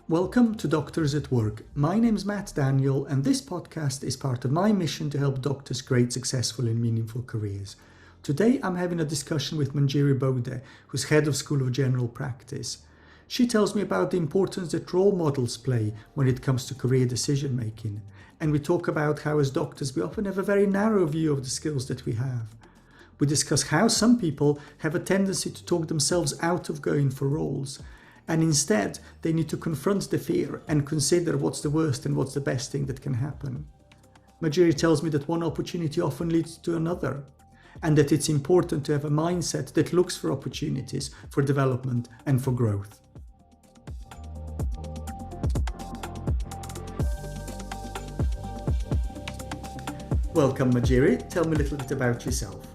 Welcome to Doctors at Work. My name's Matt Daniel, and this podcast is part of my mission to help doctors create successful and meaningful careers. Today I'm having a discussion with Manjiri Bodhe, who's head of School of General Practice. She tells me about the importance that role models play when it comes to career decision making, and we talk about how as doctors we often have a very narrow view of the skills that we have. We discuss how some people have a tendency to talk themselves out of going for roles, and instead they need to confront the fear and consider what's the worst and what's the best thing that can happen. Manjiri tells me that one opportunity often leads to another, and that it's important to have a mindset that looks for opportunities for development and for growth. Welcome, Manjiri. Tell me a little bit about yourself.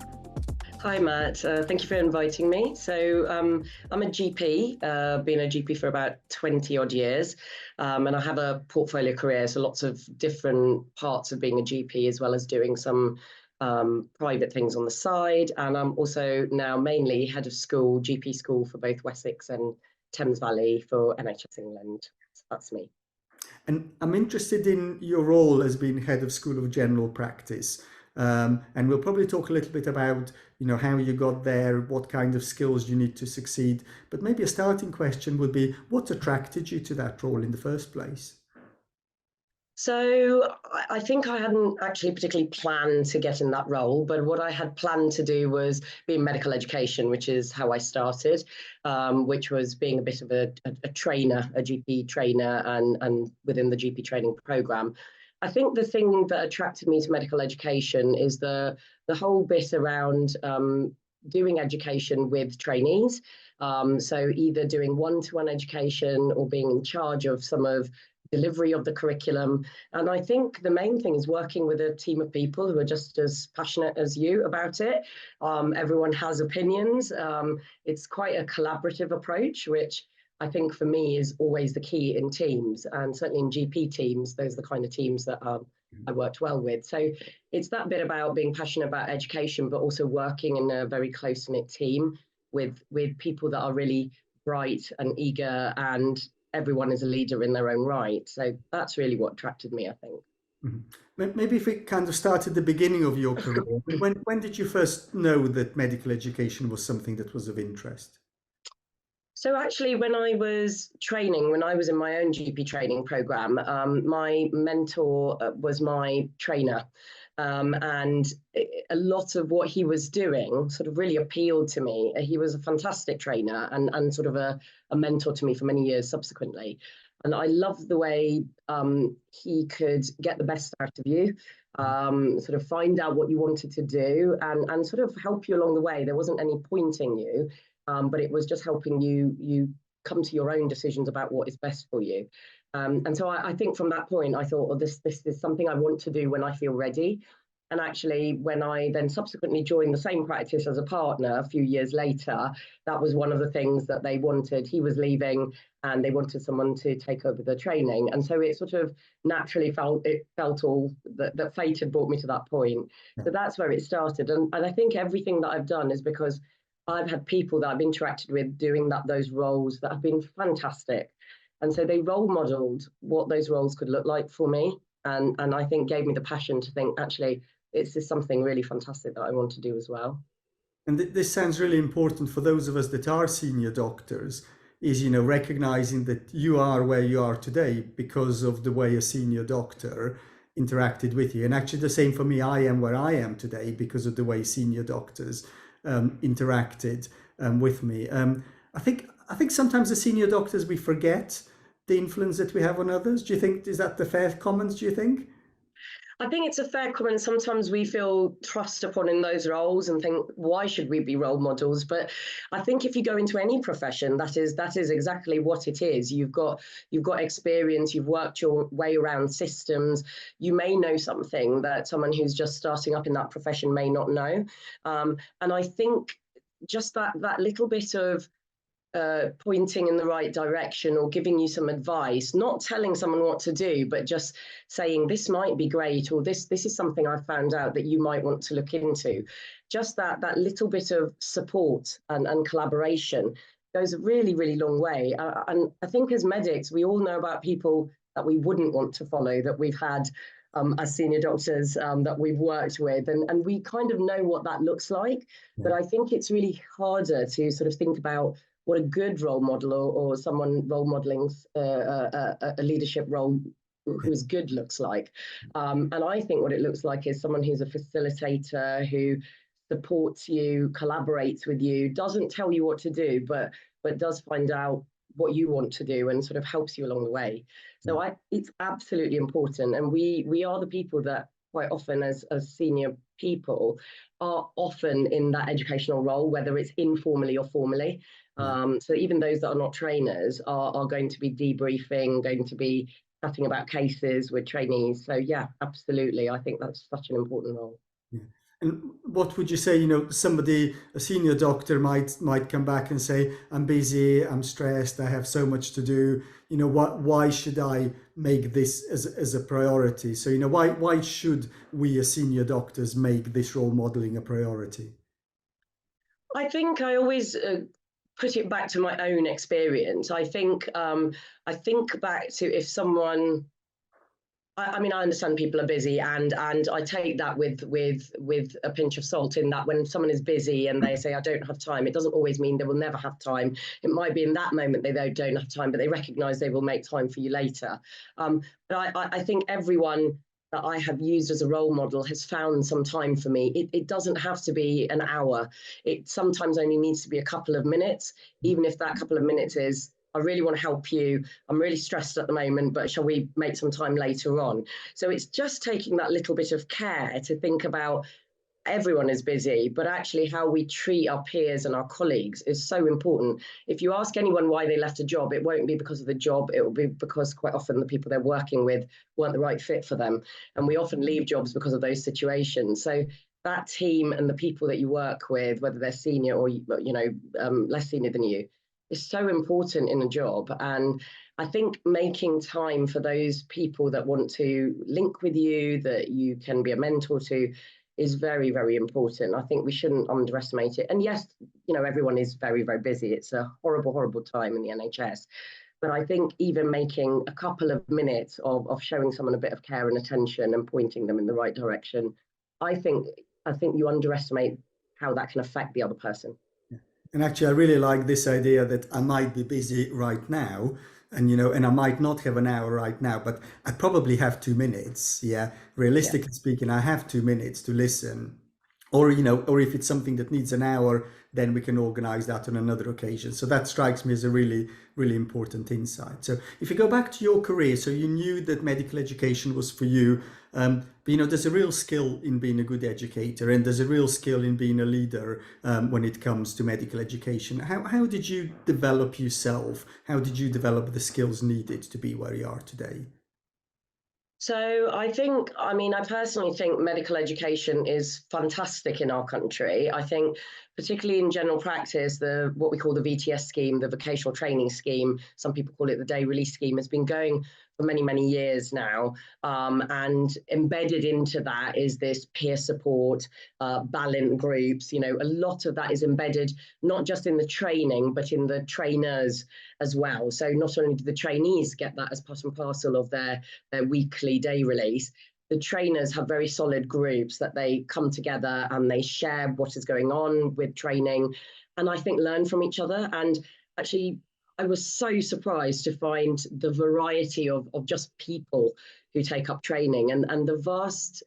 Hi, Matt. Thank you for inviting me. So I'm a GP, been a GP for about 20 odd years, and I have a portfolio career, so lots of different parts of being a GP, as well as doing some private things on the side. And I'm also now mainly head of school, GP school for both Wessex and Thames Valley for NHS England. So that's me. And I'm interested in your role as being head of School of General Practice. And we'll probably talk a little bit about, how you got there, what kind of skills you need to succeed. But maybe a starting question would be, what attracted you to that role in the first place? So I think I hadn't actually particularly planned to get in that role, but what I had planned to do was be in medical education, which is how I started, which was being a bit of a trainer, a GP trainer, and within the GP training program. I think the thing that attracted me to medical education is the whole bit around doing education with trainees. So either doing one-to-one education or being in charge of some of delivery of the curriculum. And I think the main thing is working with a team of people who are just as passionate as you about it. Everyone has opinions. It's quite a collaborative approach, which I think for me is always the key in teams, and certainly in GP teams, those are the kind of teams that I worked well with. So it's that bit about being passionate about education, but also working in a very close-knit team with people that are really bright and eager, and everyone is a leader in their own right. So that's really what attracted me, I think. Mm-hmm. Maybe if we kind of start at the beginning of your career, when did you first know that medical education was something that was of interest? So actually, when I was training, when I was in my own GP training program, my mentor was my trainer. And a lot of what he was doing sort of really appealed to me. He was a fantastic trainer and sort of a mentor to me for many years subsequently. And I loved the way he could get the best out of you, sort of find out what you wanted to do and sort of help you along the way. There wasn't any pointing you. But it was just helping you come to your own decisions about what is best for you. And so I think from that point, I thought, well, this is something I want to do when I feel ready. And actually, when I then subsequently joined the same practice as a partner a few years later, that was one of the things that they wanted. He was leaving and they wanted someone to take over the training. And so it sort of naturally felt all that fate had brought me to that point. So that's where it started. And I think everything that I've done is because I've had people that I've interacted with doing those roles that have been fantastic. And so they role modeled what those roles could look like for me. And I think gave me the passion to think, actually, it's just something really fantastic that I want to do as well. And this sounds really important for those of us that are senior doctors, is, recognizing that you are where you are today because of the way a senior doctor interacted with you. And actually the same for me, I am where I am today because of the way senior doctors interacted with me. I think sometimes as senior doctors we forget the influence that we have on others. Do you think, is that the fair comment, do you think? I think it's a fair comment. Sometimes we feel thrust upon in those roles and think, why should we be role models? But I think if you go into any profession, that is exactly what it is. You've got experience, you've worked your way around systems. You may know something that someone who's just starting up in that profession may not know. And I think just that little bit of pointing in the right direction or giving you some advice, not telling someone what to do, but just saying this might be great, or this is something I found out that you might want to look into. Just that little bit of support and collaboration goes a really, really long way. And I think as medics, we all know about people that we wouldn't want to follow, that we've had as senior doctors, that we've worked with, and we kind of know what that looks like. Yeah. But I think it's really harder to sort of think about what a good role model or someone role modeling a leadership role who's good looks like. And I think what it looks like is someone who's a facilitator, who supports you, collaborates with you, doesn't tell you what to do, but does find out what you want to do and sort of helps you along the way. So it's absolutely important. And we are the people that quite often as senior people are often in that educational role, whether it's informally or formally. So even those that are not trainers are going to be debriefing, going to be chatting about cases with trainees. So yeah, absolutely. I think that's such an important role. Yeah. And what would you say, a senior doctor might come back and say, I'm busy, I'm stressed, I have so much to do, why should I make this as a priority? So, why should we as senior doctors make this role modeling a priority? I think I always put it back to my own experience. I think back to if someone, I mean, I understand people are busy, and I take that with a pinch of salt, in that when someone is busy and they say, I don't have time, it doesn't always mean they will never have time. It might be in that moment they don't have time, but they recognize they will make time for you later. But I think everyone that I have used as a role model has found some time for me. It doesn't have to be an hour. It sometimes only needs to be a couple of minutes, even if that couple of minutes is, I really want to help you. I'm really stressed at the moment, but shall we make some time later on? So it's just taking that little bit of care to think about, everyone is busy, but actually how we treat our peers and our colleagues is so important. If you ask anyone why they left a job, it won't be because of the job. It will be because quite often the people they're working with weren't the right fit for them. And we often leave jobs because of those situations. So that team and the people that you work with, whether they're senior or less senior than you, is so important in a job. And I think making time for those people that want to link with you, that you can be a mentor to, is very, very important. I think we shouldn't underestimate it. And yes, everyone is very, very busy. It's a horrible, horrible time in the NHS. But I think even making a couple of minutes of showing someone a bit of care and attention and pointing them in the right direction, I think you underestimate how that can affect the other person. And actually, I really like this idea that I might be busy right now, and I might not have an hour right now, but I probably have 2 minutes. Yeah, realistically speaking, I have 2 minutes to listen, or or if it's something that needs an hour, then we can organize that on another occasion. So that strikes me as a really, really important insight. So if you go back to your career, so you knew that medical education was for you. But there's a real skill in being a good educator, and there's a real skill in being a leader when it comes to medical education. How did you develop yourself? How did you develop the skills needed to be where you are today? So I personally think medical education is fantastic in our country. I think particularly in general practice, what we call the VTS scheme, the vocational training scheme, some people call it the day release scheme, has been going for many, many years now. And embedded into that is this peer support, Balint groups. A lot of that is embedded not just in the training, but in the trainers as well. So not only do the trainees get that as part and parcel of their weekly day release, the trainers have very solid groups that they come together and they share what is going on with training, and I think learn from each other. And actually, I was so surprised to find the variety of just people who take up training, and the vast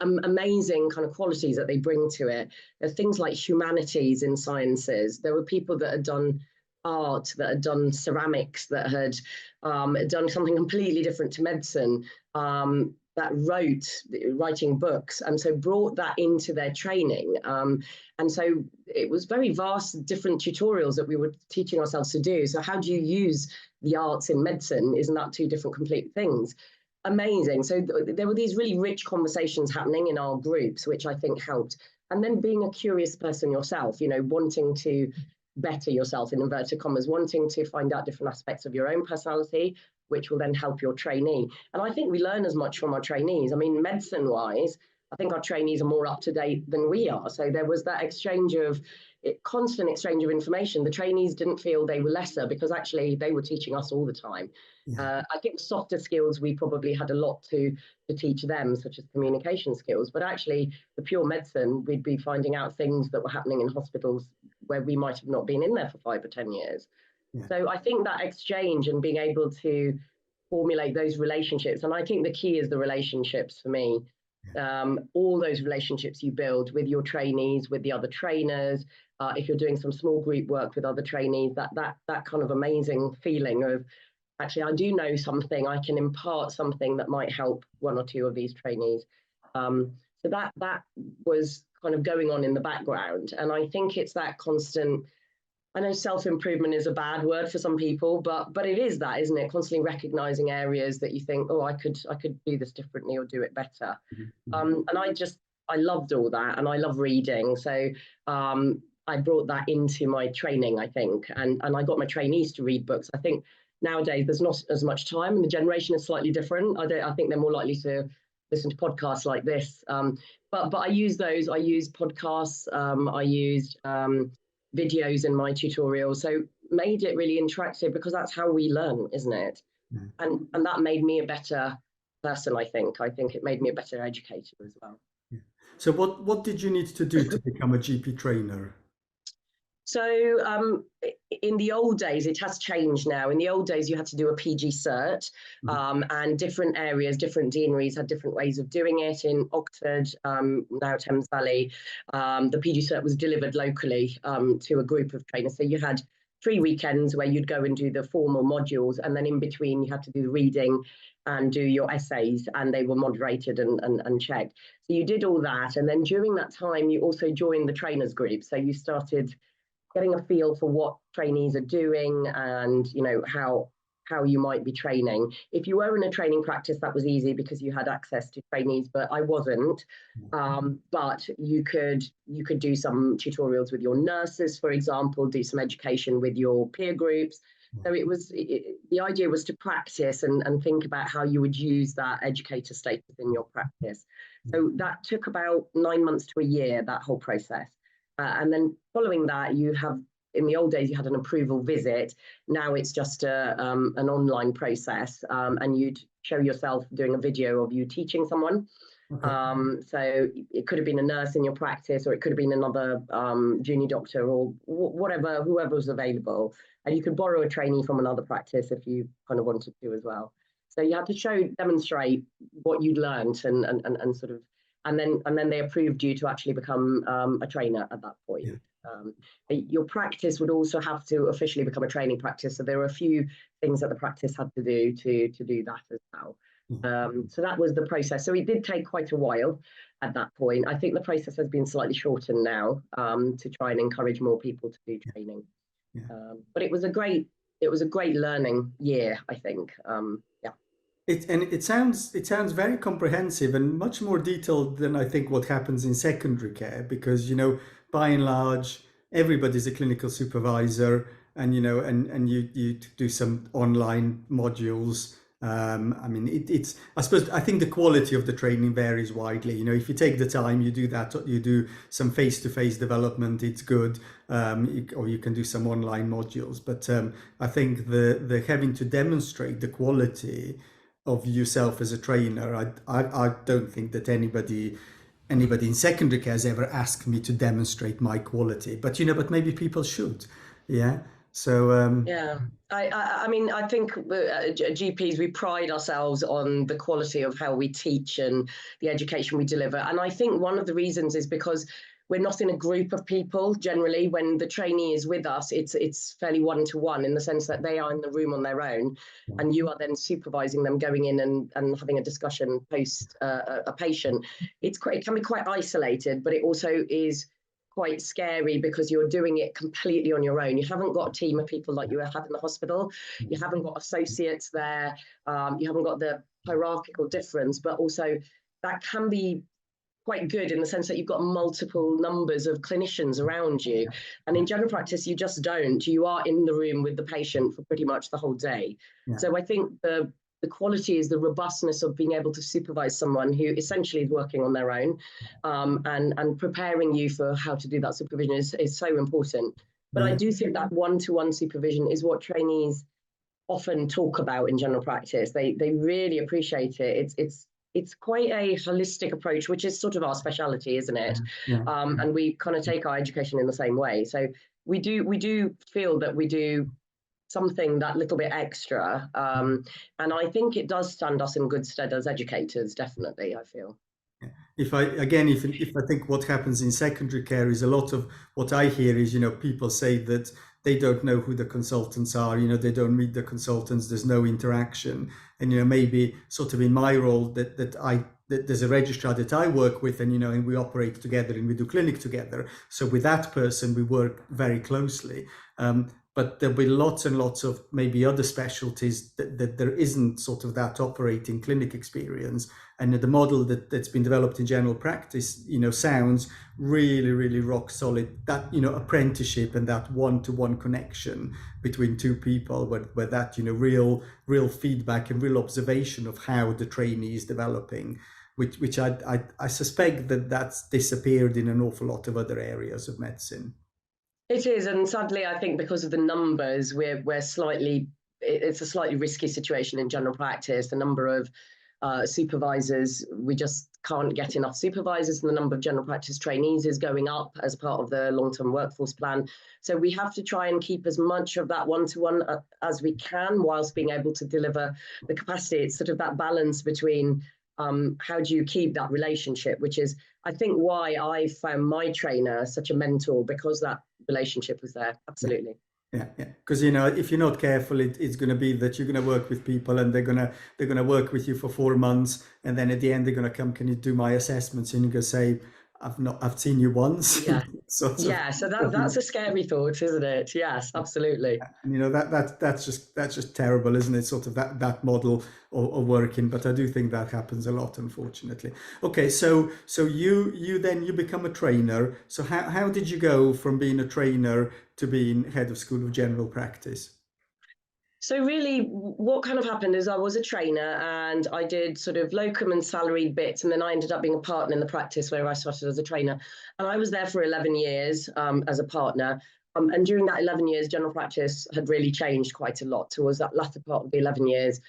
amazing kind of qualities that they bring to it. There are things like humanities in sciences. There were people that had done art, that had done ceramics, that had done something completely different to medicine, that writing books, and so brought that into their training. And so it was very vast, different tutorials that we were teaching ourselves to do. So how do you use the arts in medicine? Isn't that two different complete things? Amazing. So there were these really rich conversations happening in our groups, which I think helped. And then being a curious person yourself, wanting to better yourself, in inverted commas, wanting to find out different aspects of your own personality, which will then help your trainee. And I think we learn as much from our trainees. I mean, medicine-wise, I think our trainees are more up to date than we are. So there was that constant exchange of information. The trainees didn't feel they were lesser because actually they were teaching us all the time. Yeah. I think softer skills, we probably had a lot to teach them, such as communication skills. But actually, the pure medicine, we'd be finding out things that were happening in hospitals where we might have not been in there for 5 or 10 years. Yeah. So I think that exchange and being able to formulate those relationships, and I think the key is the relationships for me. All those relationships you build with your trainees, with the other trainers, if you're doing some small group work with other trainees, that kind of amazing feeling of, actually, I do know something, I can impart something that might help 1 or 2 of these trainees. So that was kind of going on in the background. And I think it's that constant, I know self-improvement is a bad word for some people, but it is that, isn't it? Constantly recognizing areas that you think, oh, I could do this differently or do it better. And I loved all that, and I love reading. So I brought that into my training, I think, and I got my trainees to read books. I think nowadays there's not as much time, and the generation is slightly different. I think they're more likely to listen to podcasts like this. But I use those. I use podcasts. I used videos in my tutorials, so made it really interactive because that's how we learn, isn't it? Yeah. And that made me a better person. I think it made me a better educator as well. Yeah. So what did you need to do to become a GP trainer? So in the old days, it has changed now. In the old days, you had to do a PG cert, and different areas, different deaneries had different ways of doing it. In Oxford, now Thames Valley, the PG cert was delivered locally to a group of trainers. So you had 3 weekends where you'd go and do the formal modules, and then in between you had to do the reading and do your essays, and they were moderated and checked. So you did all that, and then during that time, you also joined the trainers group. So you started getting a feel for what trainees are doing and how you might be training. If you were in a training practice, that was easy because you had access to trainees, but I wasn't. But you could do some tutorials with your nurses, for example, do some education with your peer groups. So the idea was to practice and think about how you would use that educator status in your practice. So that took about 9 months to a year, that whole process. And then following that, in the old days, you had an approval visit. Now it's just an online process, and you'd show yourself doing a video of you teaching someone. Okay. So it could have been a nurse in your practice, or it could have been another junior doctor, or whoever was available. And you could borrow a trainee from another practice if you kind of wanted to as well. So you had to demonstrate what you'd learned and sort of. And then they approved you to actually become a trainer at that point. Yeah. Your practice would also have to officially become a training practice. So there were a few things that the practice had to do to do that as well. So that was the process. So it did take quite a while at that point. I think the process has been slightly shortened now to try and encourage more people to do training. Yeah. But it was a great learning year, I think. Yeah. It sounds very comprehensive and much more detailed than I think what happens in secondary care, because by and large everybody's a clinical supervisor, and and you do some online modules. I think the quality of the training varies widely. If you take the time, you do that, you do some face-to-face development, it's good, or you can do some online modules. But I think the having to demonstrate the quality of yourself as a trainer, I don't think that anybody in secondary care has ever asked me to demonstrate my quality, but maybe people should. Yeah. So yeah, I think GPs, we pride ourselves on the quality of how we teach and the education we deliver. And I think one of the reasons is because we're not in a group of people. Generally, when the trainee is with us, it's fairly one-to-one, in the sense that they are in the room on their own, and you are then supervising them, going in and having a discussion post a patient. It can be quite isolated, but it also is quite scary because you're doing it completely on your own. You haven't got a team of people like you have in the hospital. You haven't got associates there. You haven't got the hierarchical difference, but also that can be quite good in the sense that you've got multiple numbers of clinicians around you. And in general practice, you just don't. You are in the room with the patient for pretty much the whole day. Yeah. So I think the the quality is the robustness of being able to supervise someone who essentially is working on their own, and preparing you for how to do that supervision is so important. But I do think that one-to-one supervision is what trainees often talk about in general practice. They really appreciate it. It's quite a holistic approach, which is sort of our speciality, isn't it? Yeah. And we kind of take our education in the same way. So we do feel that we do something that little bit extra. And I think it does stand us in good stead as educators, definitely, I feel. If I think what happens in secondary care is a lot of what I hear is, people say that they don't know who the consultants are, they don't meet the consultants, there's no interaction. And, maybe sort of in my role that there's a registrar that I work with, and, and we operate together and we do clinic together. So with that person, we work very closely. But there'll be lots and lots of maybe other specialties that there isn't sort of that operating clinic experience. And the model that's been developed in general practice, sounds really, really rock solid. That, apprenticeship and that one-to-one connection between two people, where that, real feedback and real observation of how the trainee is developing, which I suspect that's disappeared in an awful lot of other areas of medicine. It is, and sadly, I think because of the numbers, it's a slightly risky situation in general practice. The number of supervisors, we just can't get enough supervisors, and the number of general practice trainees is going up as part of the long-term workforce plan. So we have to try and keep as much of that one-to-one as we can, whilst being able to deliver the capacity. It's sort of that balance between how do you keep that relationship, which is, I think, why I found my trainer such a mentor, because that relationship was there. Absolutely. Yeah. Because if you're not careful, it's going to be that you're going to work with people, and they're going to work with you for 4 months, and then at the end they're going to come, can you do my assessments? And you're going to say, I've seen you once. Yeah. So that's a scary thought, isn't it? Yes, absolutely. And that's just terrible, isn't it? Sort of that model of working. But I do think that happens a lot, unfortunately. Okay, so you become a trainer. So how did you go from being a trainer to being head of School of General Practice? So really, what kind of happened is I was a trainer, and I did sort of locum and salaried bits, and then I ended up being a partner in the practice where I started as a trainer. And I was there for 11 years as a partner. And during that 11 years, general practice had really changed quite a lot. Towards that latter part of the 11 years,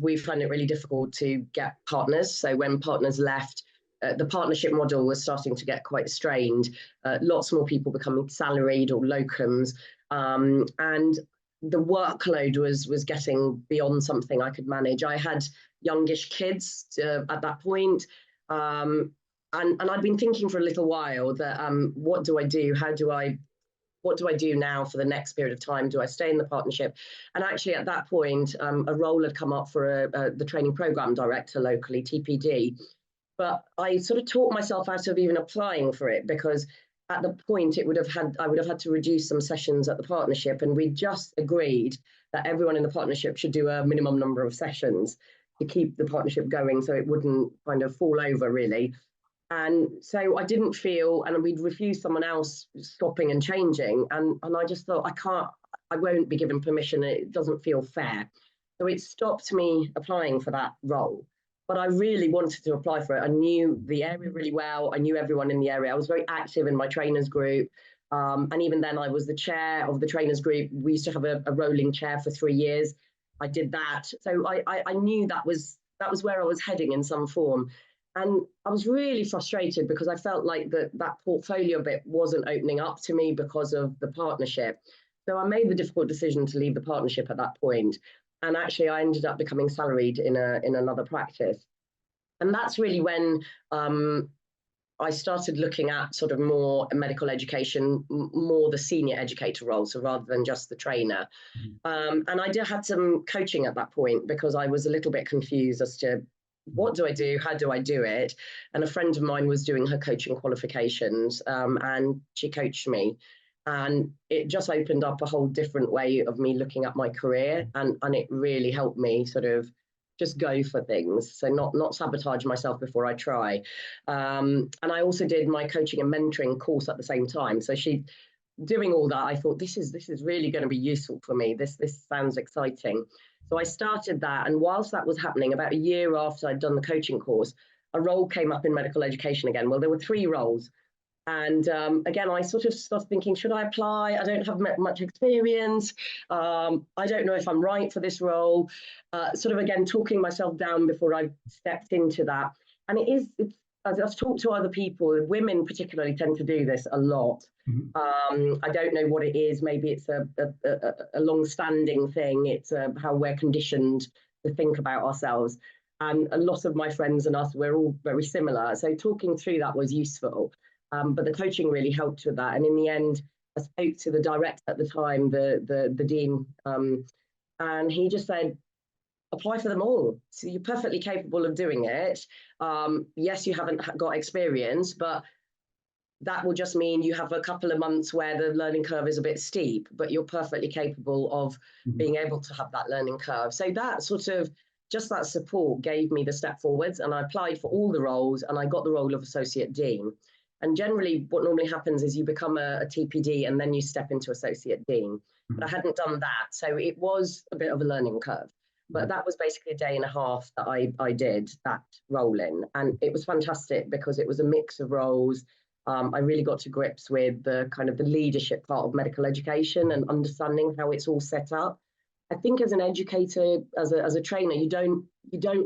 we found it really difficult to get partners. So when partners left, the partnership model was starting to get quite strained. Lots more people becoming salaried or locums. And the workload was getting beyond something I could manage. I had youngish kids at that point. And I'd been thinking for a little while that what do I do? What do I do now for the next period of time? Do I stay in the partnership? And actually at that point, a role had come up for the training program director locally, TPD. But I sort of talked myself out of even applying for it, because at the point I would have had to reduce some sessions at the partnership, and we just agreed that everyone in the partnership should do a minimum number of sessions to keep the partnership going, so it wouldn't kind of fall over really. And so I didn't feel, and we'd refused someone else stopping and changing, and I just thought, I won't be given permission, it doesn't feel fair. So it stopped me applying for that role. But I really wanted to apply for it. I knew the area really well. I knew everyone in the area. I was very active in my trainers group. And even then I was the chair of the trainers group. We used to have a rolling chair for 3 years. I did that. So I knew that was where I was heading in some form. And I was really frustrated, because I felt like that portfolio bit wasn't opening up to me because of the partnership. So I made the difficult decision to leave the partnership at that point. And actually, I ended up becoming salaried in another practice. And that's really when I started looking at sort of more medical education, more the senior educator role, so rather than just the trainer. And I had some coaching at that point, because I was a little bit confused as to what do I do? How do I do it? And a friend of mine was doing her coaching qualifications, and she coached me. And it just opened up a whole different way of me looking at my career. And it really helped me sort of just go for things. So not sabotage myself before I try. And I also did my coaching and mentoring course at the same time. So doing all that, I thought this is really going to be useful for me. This sounds exciting. So I started that, and whilst that was happening, about a year after I'd done the coaching course, a role came up in medical education again. Well, there were 3 roles. And again, I sort of started thinking, should I apply? I don't have much experience. I don't know if I'm right for this role. Sort of, again, talking myself down before I stepped into that. And it's as I've talked to other people, women particularly tend to do this a lot. I don't know what it is. Maybe it's a long-standing thing. It's how we're conditioned to think about ourselves. And a lot of my friends and us, we're all very similar. So talking through that was useful. But the coaching really helped with that. And in the end, I spoke to the director at the time, the dean, and he just said, apply for them all. So you're perfectly capable of doing it. Yes, you haven't got experience, but that will just mean you have a couple of months where the learning curve is a bit steep, but you're perfectly capable of being able to have that learning curve. So that sort of, just that support gave me the step forwards, and I applied for all the roles, and I got the role of associate dean. And generally what normally happens is you become a TPD and then you step into associate dean. But I hadn't done that. So it was a bit of a learning curve. But that was basically a day and a half that I did that role in. And it was fantastic because it was a mix of roles. I really got to grips with the kind of the leadership part of medical education and understanding how it's all set up. I think as an educator, as a trainer, you don't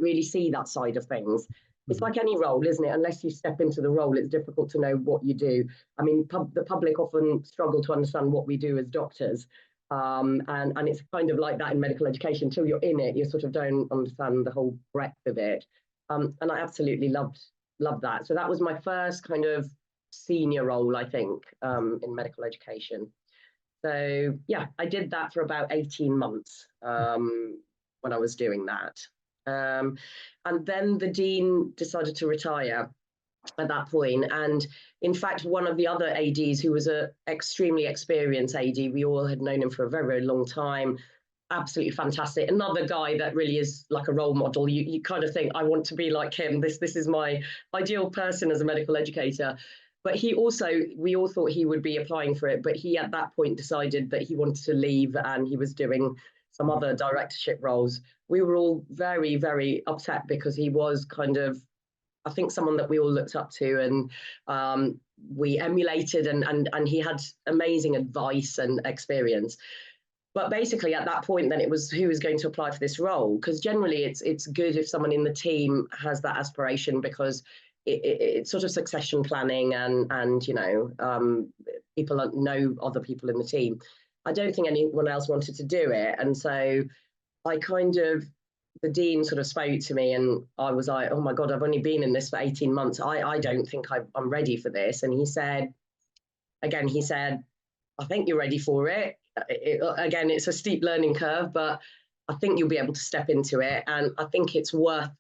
really see that side of things. It's like any role, isn't it? Unless you step into the role, it's difficult to know what you do. I mean, the public often struggle to understand what we do as doctors. And it's kind of like that in medical education. Until you're in it, you sort of don't understand the whole breadth of it. And I absolutely loved that. So that was my first kind of senior role, I think, in medical education. So yeah, I did that for about 18 months when I was doing that. And then the dean decided to retire at that point. And in fact, one of the other ADs, who was an extremely experienced AD, we all had known him for a very, very long time, absolutely fantastic. Another guy that really is like a role model. You kind of think, I want to be like him. This is my ideal person as a medical educator. But he also, we all thought he would be applying for it, but he at that point decided that he wanted to leave and he was doing some other directorship roles. We were all very, very upset because he was kind of, I think, someone that we all looked up to, and we emulated, and he had amazing advice and experience. But basically at that point, then it was who was going to apply for this role, because generally it's good if someone in the team has that aspiration, because it's sort of succession planning, and you know, people know other people in the team. I don't think anyone else wanted to do it, and so I kind of, the dean sort of spoke to me, and I was like, oh my God, I've only been in this for 18 months. I don't think I'm ready for this. And he said, I think you're ready for it. Again, it's a steep learning curve, but I think you'll be able to step into it. And I think it's worth,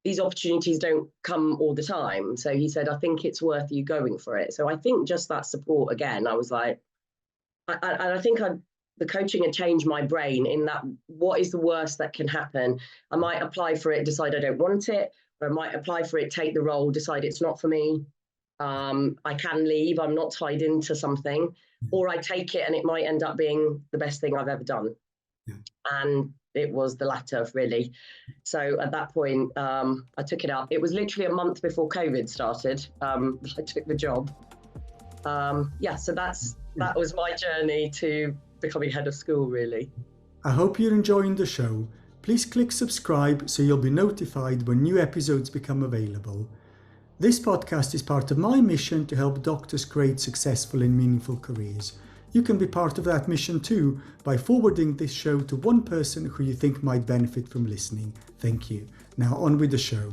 these opportunities don't come all the time. So he said, I think it's worth you going for it. So I think just that support, again, I was like, I think the coaching had changed my brain in that, what is the worst that can happen? I might apply for it, decide I don't want it, or I might apply for it, take the role, decide it's not for me. I can leave, I'm not tied into something, or I take it and it might end up being the best thing I've ever done. Yeah. And it was the latter, really. So at that point, I took it up. It was literally a month before COVID started. I took the job. Yeah, so that was my journey to becoming head of school, really. I hope you're enjoying the show. Please click subscribe so you'll be notified when new episodes become available. This podcast is part of my mission to help doctors create successful and meaningful careers. You can be part of that mission too by forwarding this show to one person who you think might benefit from listening. Thank you. Now on with the show.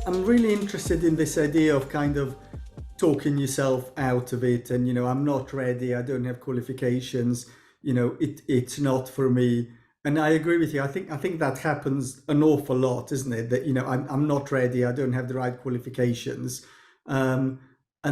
I'm really interested in this idea of kind of talking yourself out of it, and, you know, I'm not ready, I don't have qualifications, you know, it's not for me. And I agree with you. I think that happens an awful lot, isn't it? That, you know, I'm not ready, I don't have the right qualifications. And I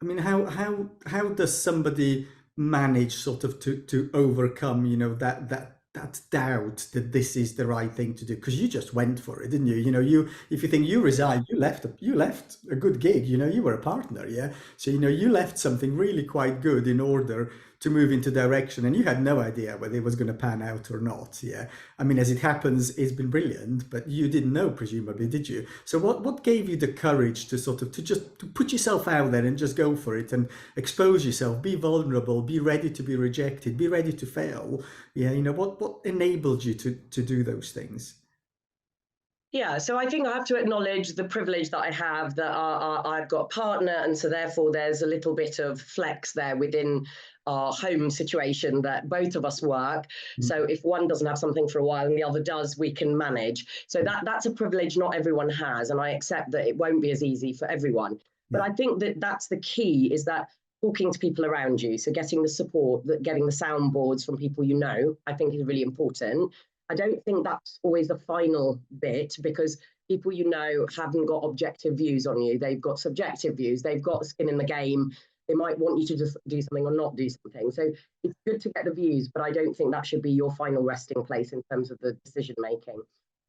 mean, how does somebody manage sort of to overcome, you know, that that doubt that this is the right thing to do? Because you just went for it, didn't you? You, if you think you resigned, you left a good gig. You were a partner, yeah. So you left something really quite good in order to move into direction, and you had no idea whether it was going to pan out or not. Yeah, I mean, as it happens, it's been brilliant, but you didn't know, presumably, did you? So what gave you the courage to sort of to put yourself out there and just go for it and expose yourself, be vulnerable, be ready to be rejected, be ready to fail? Yeah, what enabled you to do those things? Yeah, so I think I have to acknowledge the privilege that I have, that I've got a partner, and so therefore there's a little bit of flex there within our home situation that both of us work. So if one doesn't have something for a while and the other does, we can manage. So that's a privilege not everyone has, and I accept that it won't be as easy for everyone. But Yeah, I think that that's the key, is that talking to people around you, so getting the support, that getting the soundboards from people I think is really important. I don't think that's always the final bit, because people haven't got objective views on you. They've got subjective views. They've got skin in the game. They might want you to just do something or not do something. So it's good to get the views, but I don't think that should be your final resting place in terms of the decision making.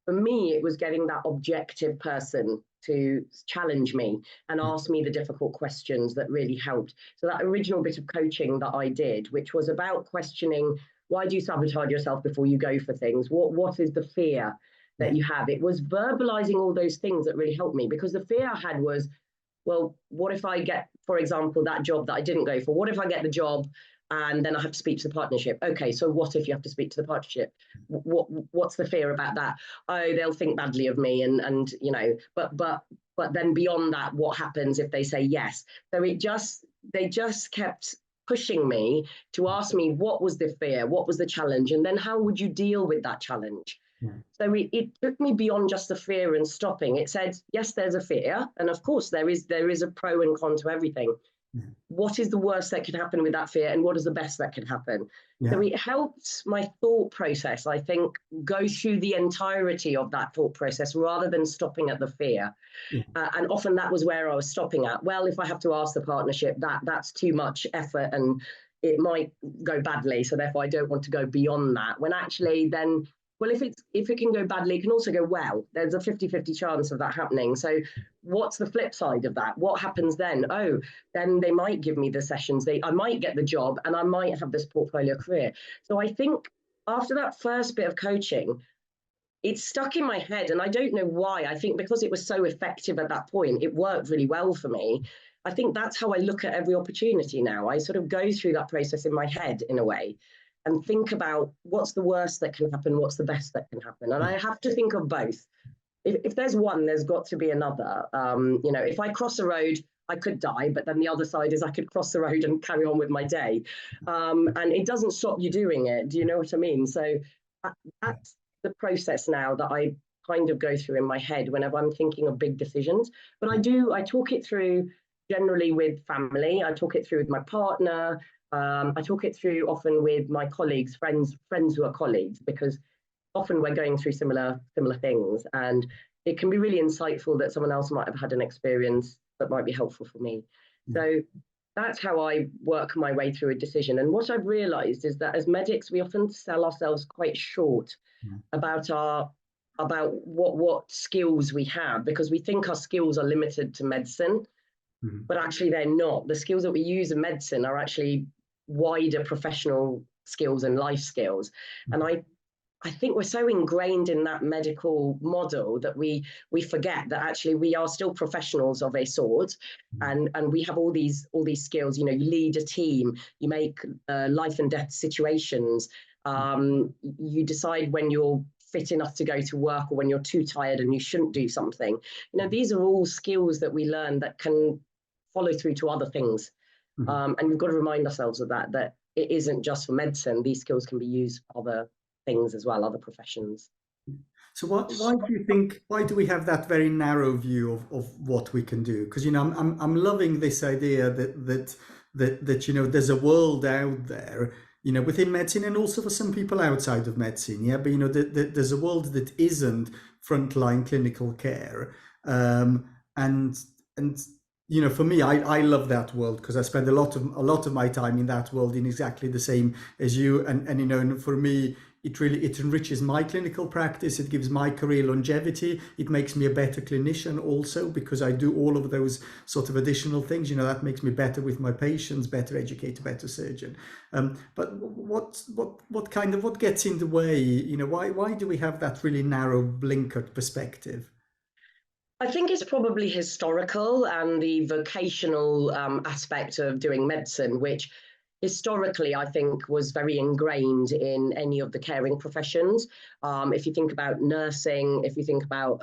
For me, it was getting that objective person to challenge me and yeah, ask me the difficult questions that really helped. So that original bit of coaching that I did, which was about questioning, why do you sabotage yourself before you go for things? What is the fear that yeah, you have? It was verbalizing all those things that really helped me, because the fear I had was, well, what if I get, for example, that job that I didn't go for? What if I get the job and then I have to speak to the partnership? Okay, so what if you have to speak to the partnership? What's the fear about that? Oh, they'll think badly of me, but then beyond that, what happens if they say yes? So they just kept pushing me to ask me, what was the fear, what was the challenge, and then how would you deal with that challenge? yeah, So it took me beyond just the fear and stopping. It said, yes, there's a fear, and of course there is a pro and con to everything. yeah, What is the worst that could happen with that fear, and what is the best that could happen? So yeah, it helped my thought process, I think, go through the entirety of that thought process rather than stopping at the fear. yeah, And often that was where I was stopping at. Well, if I have to ask the partnership, that's too much effort and it might go badly. So therefore, I don't want to go beyond that. When actually, then, well, if it can go badly, it can also go well. There's a 50-50 chance of that happening. So what's the flip side of that? What happens then? Oh, then they might give me the sessions. I might get the job, and I might have this portfolio career. So I think after that first bit of coaching, it stuck in my head, and I don't know why. I think because it was so effective at that point, it worked really well for me. I think that's how I look at every opportunity now. I sort of go through that process in my head in a way and think about what's the worst that can happen, what's the best that can happen. And I have to think of both. If there's one, there's got to be another. If I cross a road, I could die, but then the other side is I could cross the road and carry on with my day. And it doesn't stop you doing it. Do you know what I mean? So that's the process now that I kind of go through in my head whenever I'm thinking of big decisions. But I talk it through generally with family. I talk it through with my partner. I talk it through often with my colleagues, friends who are colleagues, because often we're going through similar things, and it can be really insightful that someone else might have had an experience that might be helpful for me. yeah, So that's how I work my way through a decision. And what I've realized is that as medics, we often sell ourselves quite short yeah, about what skills we have, because we think our skills are limited to medicine, mhm, but actually they're not. The skills that we use in medicine are actually wider professional skills and life skills. And mhm, I think we're so ingrained in that medical model that we forget that actually we are still professionals of a sort, mhm, and we have all these skills. You lead a team, you make life and death situations, you decide when you're fit enough to go to work or when you're too tired and you shouldn't do something. These are all skills that we learn that can follow through to other things, mhm. and we've got to remind ourselves of that it isn't just for medicine. These skills can be used for other things as well, other professions. So why do you think, why do we have that very narrow view of what we can do? Because I'm loving this idea that there's a world out there, within medicine and also for some people outside of medicine, yeah. But there's a world that isn't frontline clinical care, and and For me, I love that world because I spend a lot of my time in that world in exactly the same as you. And for me, it enriches my clinical practice. It gives my career longevity. It makes me a better clinician also because I do all of those sort of additional things. That makes me better with my patients, better educator, better surgeon. But what gets in the way? Why do we have that really narrow, blinkered perspective? I think it's probably historical and the vocational aspect of doing medicine, which historically I think was very ingrained in any of the caring professions. If you think about nursing, if you think about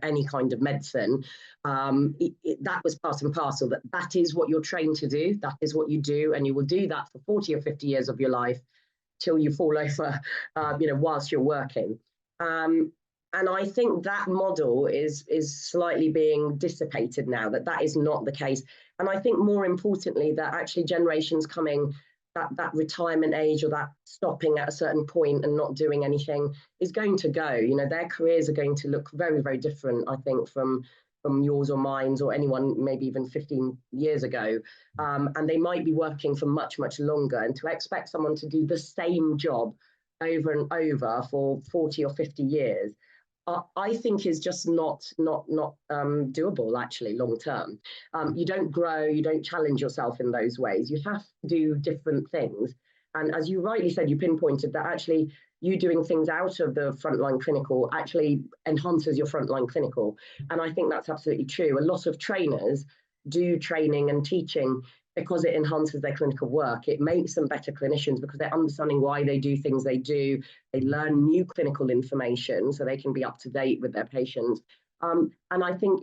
any kind of medicine, that was part and parcel. That is what you're trained to do. That is what you do, and you will do that for 40 or 50 years of your life till you fall over, whilst you're working. Um, and I think that model is slightly being dissipated now. That is not the case. And I think more importantly that actually generations coming, that retirement age or that stopping at a certain point and not doing anything is going to go. Their careers are going to look very, very different, I think, from yours or mine's or anyone maybe even 15 years ago. And they might be working for much, much longer. And to expect someone to do the same job over and over for 40 or 50 years, I think is just not doable actually long term. You don't grow, you don't challenge yourself in those ways. You have to do different things. And as you rightly said, you pinpointed that actually you doing things out of the frontline clinical actually enhances your frontline clinical. And I think that's absolutely true. A lot of trainers do training and teaching because it enhances their clinical work. It makes them better clinicians because they're understanding why they do things they do. They learn new clinical information so they can be up to date with their patients. And I think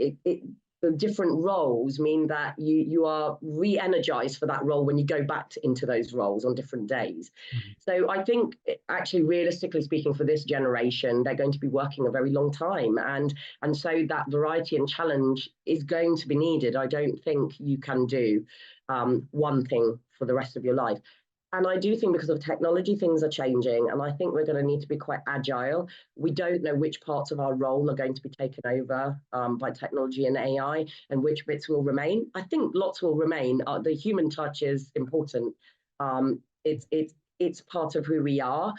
the different roles mean that you are re-energized for that role when you go back into those roles on different days. Mhm. So I think actually realistically speaking for this generation, they're going to be working a very long time. And so that variety and challenge is going to be needed. I don't think you can do one thing for the rest of your life. And I do think because of technology, things are changing. And I think we're going to need to be quite agile. We don't know which parts of our role are going to be taken over by technology and AI and which bits will remain. I think lots will remain. The human touch is important. It's part of who we are,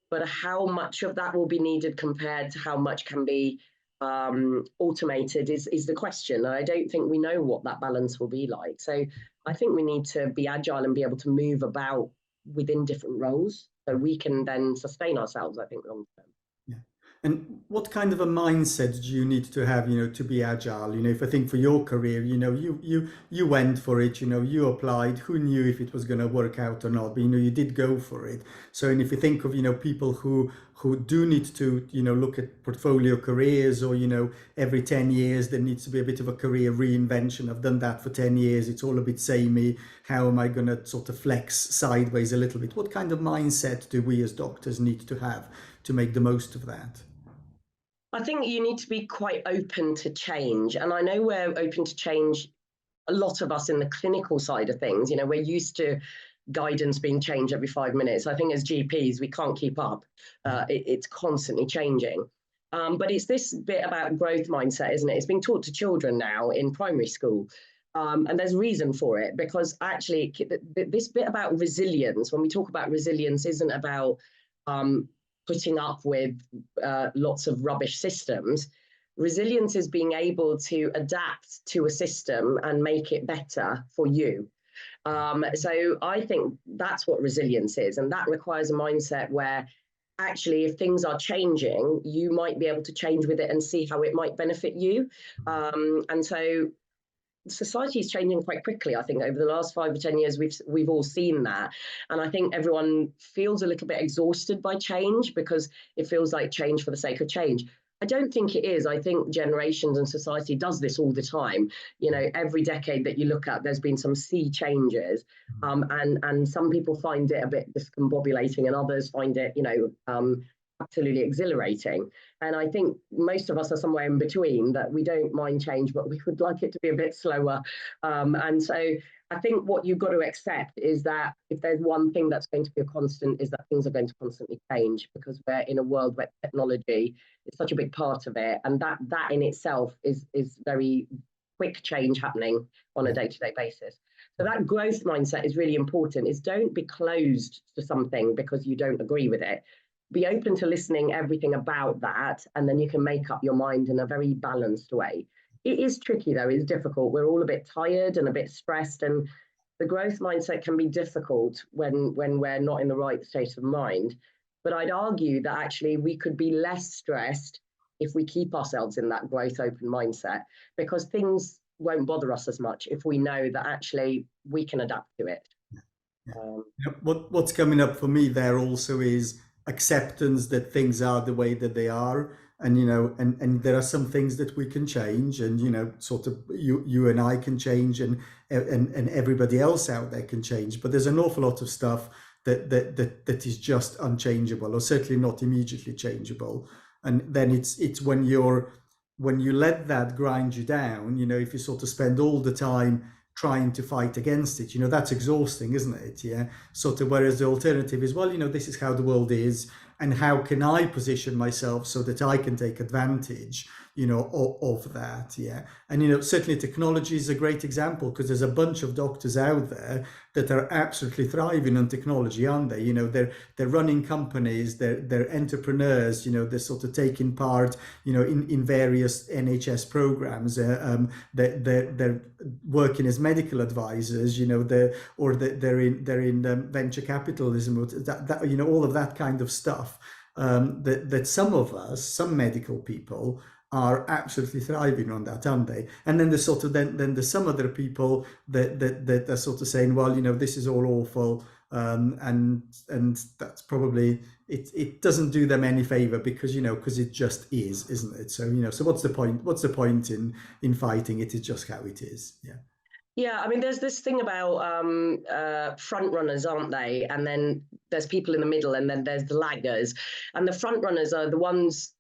but how much of that will be needed compared to how much can be automated is the question. And I don't think we know what that balance will be like. So I think we need to be agile and be able to move about within different roles so we can then sustain ourselves, I think, long term. Yeah. And what kind of a mindset do you need to have, to be agile? If I think for your career, you went for it, you applied. Who knew if it was going to work out or not? But you did go for it. So, and if you think of, people who do need to, look at portfolio careers or, every 10 years there needs to be a bit of a career reinvention. I've done that for 10 years. It's all a bit samey. How am I going to sort of flex sideways a little bit? What kind of mindset do we as doctors need to have to make the most of that? I think you need to be quite open to change. And I know we're open to change, a lot of us in the clinical side of things. We're used to guidance being changed every 5 minutes. I think as GPs, we can't keep up. It's constantly changing. But it's this bit about growth mindset, isn't it? It's being taught to children now in primary school. And there's reason for it because actually this bit about resilience, when we talk about resilience, isn't about putting up with lots of rubbish systems. Resilience is being able to adapt to a system and make it better for you. So I think that's what resilience is. And that requires a mindset where actually, if things are changing, you might be able to change with it and see how it might benefit you. And so society is changing quite quickly. I think over the last 5 or 10 years, we've all seen that, and I think everyone feels a little bit exhausted by change because it feels like change for the sake of change. I don't think it is. I think generations and society does this all the time. Every decade that you look at, there's been some sea changes, and some people find it a bit discombobulating, and others find it, absolutely exhilarating. And I think most of us are somewhere in between, that we don't mind change, but we would like it to be a bit slower. And so I think what you've got to accept is that if there's one thing that's going to be a constant, is that things are going to constantly change because we're in a world where technology is such a big part of it. And that in itself is very quick change happening on a day-to-day basis. So that growth mindset is really important. Is don't be closed to something because you don't agree with it. Be open to listening everything about that, and then you can make up your mind in a very balanced way. It is tricky though, it's difficult. We're all a bit tired and a bit stressed, and the growth mindset can be difficult when we're not in the right state of mind. But I'd argue that actually we could be less stressed if we keep ourselves in that growth open mindset, because things won't bother us as much if we know that actually we can adapt to it. What's coming up for me there also is acceptance that things are the way that they are, and and there are some things that we can change, and sort of you and I can change, and everybody else out there can change, but there's an awful lot of stuff that is just unchangeable, or certainly not immediately changeable. And then it's when you let that grind you down, if you sort of spend all the time trying to fight against it, that's exhausting, isn't it? Yeah. Sort of, whereas the alternative is, well, this is how the world is, and how can I position myself so that I can take advantage, of that. Yeah. And, certainly technology is a great example, because there's a bunch of doctors out there that are absolutely thriving on technology, aren't they? They're running companies, they're entrepreneurs, they're sort of taking part, in various NHS programs. They're working as medical advisors, they're in venture capitalism, all of that kind of stuff. That some medical people are absolutely thriving on that, aren't they? And then there's some other people that are sort of saying, well, this is all awful, and that's probably it doesn't do them any favor, because it just is, isn't it? So so what's the point in fighting it? Is just how it is. Yeah. Yeah, I mean, there's this thing about front runners, aren't they? And then there's people in the middle, and then there's the laggers. And the front runners are the ones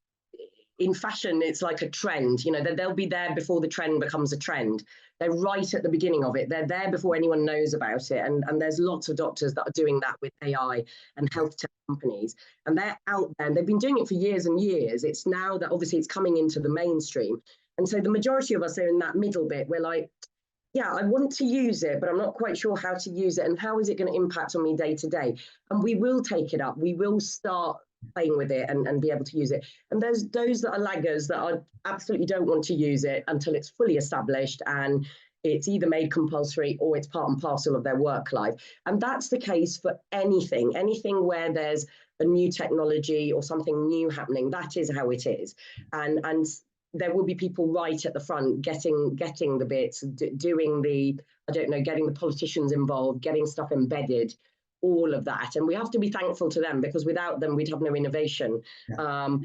in fashion. It's like a trend, they'll be there before the trend becomes a trend. They're right at the beginning of it. They're there before anyone knows about it. And there's lots of doctors that are doing that with AI and health tech companies. And they're out there, and they've been doing it for years and years. It's now that obviously it's coming into the mainstream. And so the majority of us are in that middle bit. We're like, yeah, I want to use it, but I'm not quite sure how to use it, and how is it going to impact on me day to day. And we will take it up. We will start playing with it and be able to use it. And there's those that are laggers that are absolutely don't want to use it until it's fully established and it's either made compulsory or it's part and parcel of their work life. And that's the case for anything where there's a new technology or something new happening. That is how it is. And there will be people right at the front getting the bits, doing the, getting the politicians involved, getting stuff embedded, all of that. And we have to be thankful to them, because without them, we'd have no innovation. Yeah.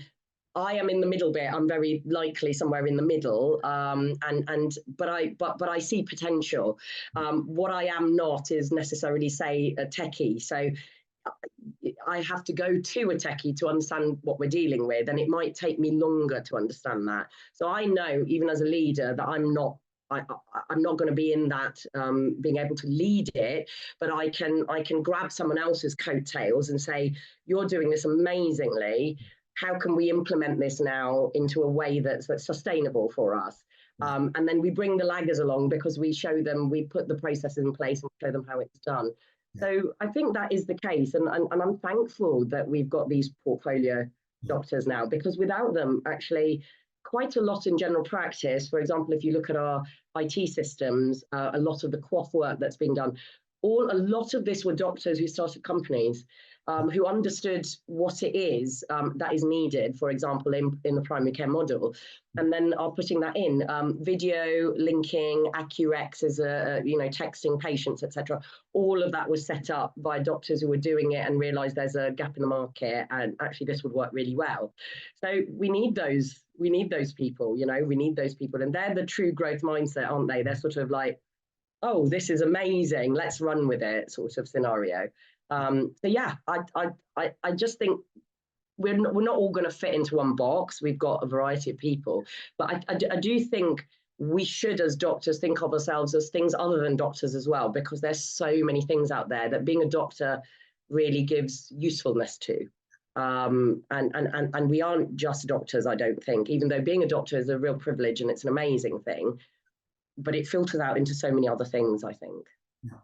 I am in the middle bit. I'm very likely somewhere in the middle, but I see potential. What I am not is necessarily, say, a techie. So I have to go to a techie to understand what we're dealing with, and it might take me longer to understand that. So I know, even as a leader, that I'm not going to be in that being able to lead it, but I can grab someone else's coattails and say, you're doing this amazingly. How can we implement this now into a way that's sustainable for us? And then we bring the laggers along, because we show them, we put the processes in place and show them how it's done. So I think that is the case. And I'm thankful that we've got these portfolio doctors now, because without them, actually, quite a lot in general practice, for example, if you look at our IT systems, a lot of the quaff work that's being done, a lot of this were doctors who started companies, who understood what it is that is needed, for example, in the primary care model, and then are putting that in. Video linking, AccuRx is texting patients, etc. All of that was set up by doctors who were doing it and realized there's a gap in the market, and actually this would work really well. So we need those people, we need those people, and they're the true growth mindset, aren't they? They're sort of like, oh, this is amazing, let's run with it, sort of scenario. So yeah, I just think we're not all going to fit into one box. We've got a variety of people, but I do think we should, as doctors, think of ourselves as things other than doctors as well, because there's so many things out there that being a doctor really gives usefulness to. And we aren't just doctors, I don't think, even though being a doctor is a real privilege and it's an amazing thing. but it filters out into so many other things, I think. Yeah.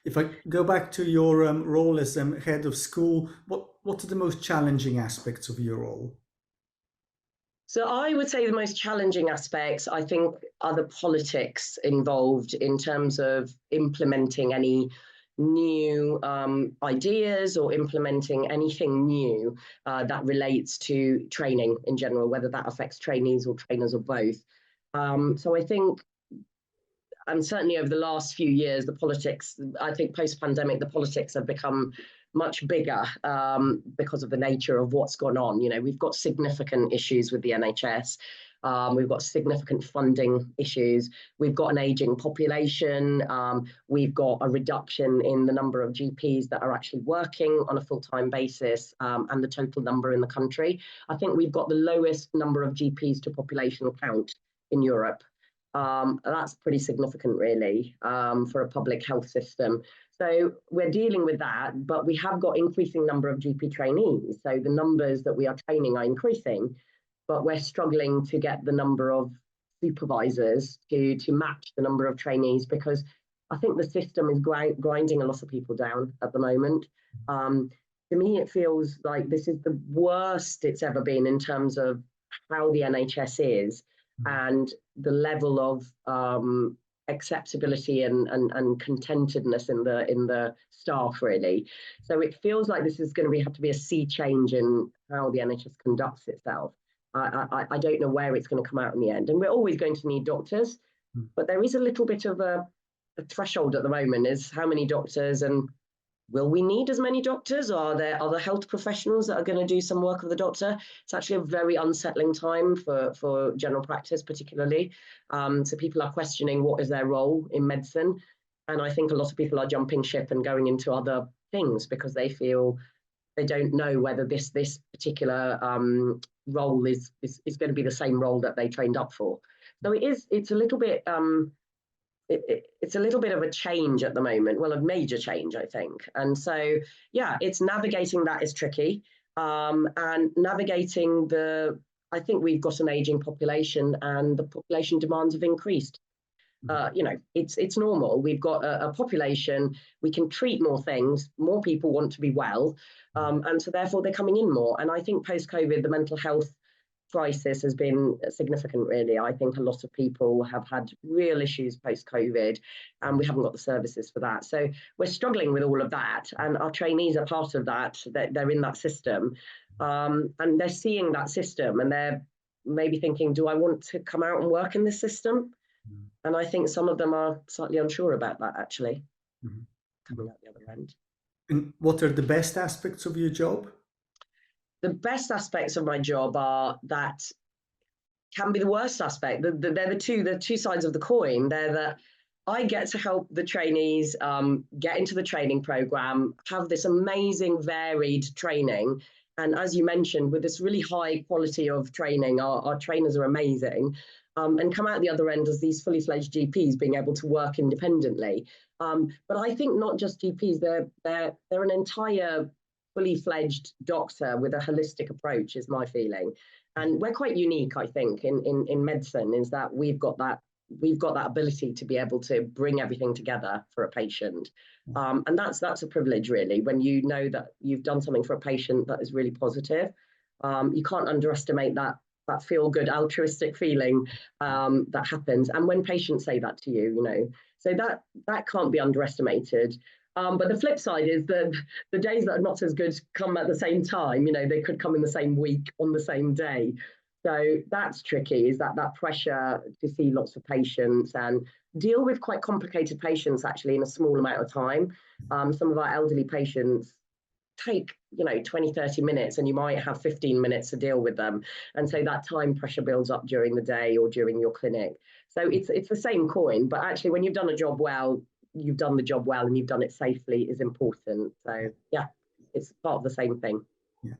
If I go back to your role as head of school, what are the most challenging aspects of your role? So I would say the most challenging aspects, I think, are the politics involved in terms of implementing any new ideas or implementing anything new that relates to training in general, whether that affects trainees or trainers or both. So I think, and certainly over the last few years, the politics, I think post-pandemic, the politics have become much bigger because of the nature of what's gone on. You know, we've got significant issues with the NHS. We've got significant funding issues. We've got an aging population. We've got a reduction in the number of GPs that are actually working on a full-time basis and the total number in the country. I think we've got the lowest number of GPs to population count in Europe. That's pretty significant, really, for a public health system. So we're dealing with that, but we have got increasing number of GP trainees. So the numbers that we are training are increasing, but we're struggling to get the number of supervisors to match the number of trainees, because I think the system is grinding a lot of people down at the moment. To me, it feels like this is the worst it's ever been in terms of how the NHS is and the level of acceptability and contentedness in the staff, really. So it feels like this is going to have to be a sea change in how the NHS conducts itself. I don't know where it's going to come out in the end. And we're always going to need doctors, but there is a little bit of a threshold at the moment, is how many doctors, and will we need as many doctors? Or are there other health professionals that are going to do some work of the doctor? It's actually a very unsettling time for general practice, particularly. So people are questioning what is their role in medicine. And I think a lot of people are jumping ship and going into other things because they feel they don't know whether this particular role is going to be the same role that they trained up for. So it's a little bit it's a little bit of a change at the moment, well, a major change, I think. And so, yeah, it's navigating that is tricky. And navigating I think we've got an aging population and the population demands have increased. You know, it's normal. We've got a population, we can treat more things, more people want to be well, and so therefore they're coming in more. And I think post-COVID, the mental health crisis has been significant, really. I think a lot of people have had real issues post-COVID, and we haven't got the services for that. So we're struggling with all of that, and our trainees are part of that. They're in that system, and they're seeing that system, and they're maybe thinking, do I want to come out and work in this system? And I think some of them are slightly unsure about that, actually, coming out the other end. And what are the best aspects of your job? The best aspects of my job are that can be the worst aspect. They're the two sides of the coin. They're that I get to help the trainees get into the training program, have this amazing varied training. And as you mentioned, with this really high quality of training, our trainers are amazing, and come out the other end as these fully fledged GPs being able to work independently. But I think not just GPs, they're an entire fully fledged doctor with a holistic approach, is my feeling. And we're quite unique, I think, in medicine, is that we've got that ability to be able to bring everything together for a patient. And that's a privilege, really, when you know that you've done something for a patient that is really positive. You can't underestimate that feel-good altruistic feeling that happens. And when patients say that to you, you know, so that can't be underestimated. But the flip side is that the days that are not as good come at the same time. You know, they could come in the same week on the same day. So that's tricky, is that pressure to see lots of patients and deal with quite complicated patients, actually, in a small amount of time. Some of our elderly patients take, you know, 20, 30 minutes, and you might have 15 minutes to deal with them. And so that time pressure builds up during the day or during your clinic. So it's the same coin, but actually when you've done a job well, you've done the job well and you've done it safely is important. So yeah, it's part of the same thing. Yeah.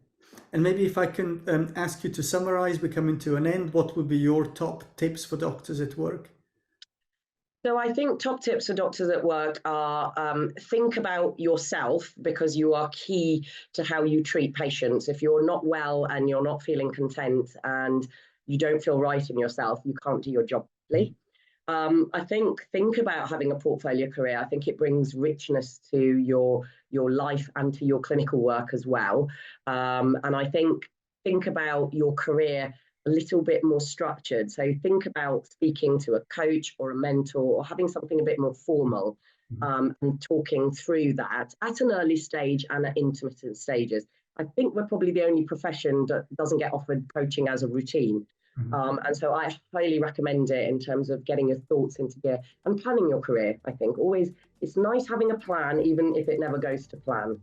And maybe if I can ask you to summarize, we're coming to an end, what would be your top tips for doctors at work? So I think top tips for doctors at work are think about yourself, because you are key to how you treat patients. If you're not well and you're not feeling content and you don't feel right in yourself, you can't do your job properly. I think about having a portfolio career. I think it brings richness to your life and to your clinical work as well. And I think about your career a little bit more structured. So think about speaking to a coach or a mentor or having something a bit more formal, and talking through that at an early stage and at intermittent stages. I think we're probably the only profession that doesn't get offered coaching as a routine. And so I highly recommend it in terms of getting your thoughts into gear and planning your career. I think always it's nice having a plan, even if it never goes to plan,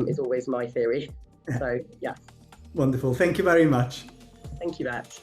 is always my theory. So, yeah. Wonderful. Thank you very much. Thank you, Matt.